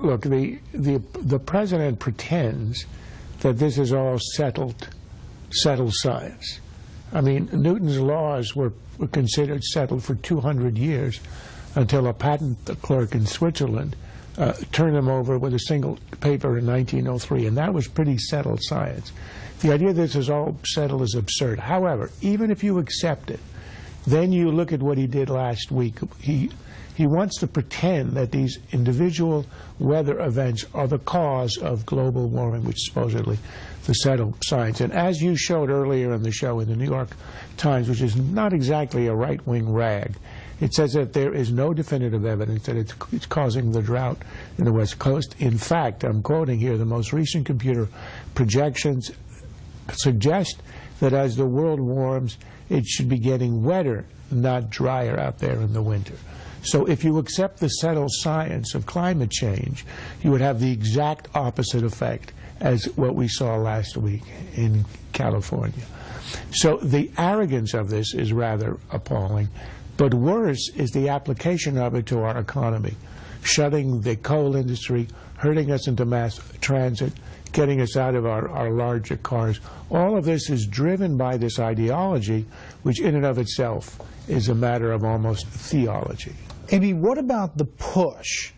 look, the president pretends that this is all settled science. I mean, Newton's laws were considered settled for 200 years until a patent clerk in Switzerland turned them over with a single paper in 1903, and that was pretty settled science. The idea that this is all settled is absurd. However, even if you accept it, then you look at what he did last week. He wants to pretend that these individual weather events are the cause of global warming, which is supposedly the settled science. And as you showed earlier in the show in the New York Times, which is not exactly a right-wing rag, it says that there is no definitive evidence that it's causing the drought in the West Coast. In fact, I'm quoting here, the most recent computer projections suggest that as the world warms, it should be getting wetter, not drier out there in the winter. So if you accept the settled science of climate change, you would have the exact opposite effect as what we saw last week in California. So the arrogance of this is rather appalling, but worse is the application of it to our economy, shutting the coal industry, hurting us into mass transit, getting us out of our larger cars. All of this is driven by this ideology, which in and of itself is a matter of almost theology. Amy, what about the push